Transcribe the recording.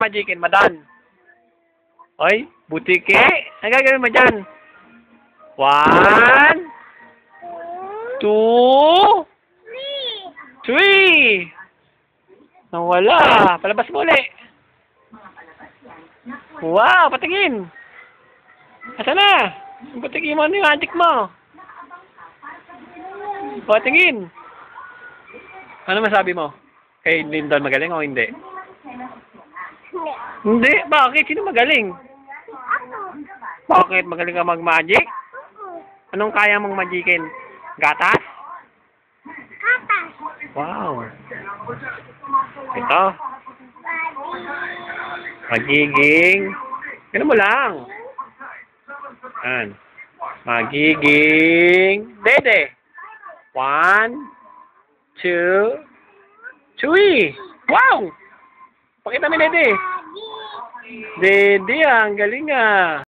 magikin, madan? Oy, butike. Ang gagawin mo dyan? 1, 2, 3. Nawala. Palabas mo ulit. Wow, patingin. Asa na? Patingin mo ano yung magic mo. Patingin. Ano masabi mo? Kay Lindon magaling o hindi? Hindi. Bakit? Sino magaling? Bakit? Magaling ka mag-magic? Anong kaya mong magikin? Gatas? Gatas. Wow. Ito. Magiging. Ganun mo lang. Yan. Magiging. Dede. 1, 2, 3. Wow! Pakita mo, Dede. Dede, ang galing ah.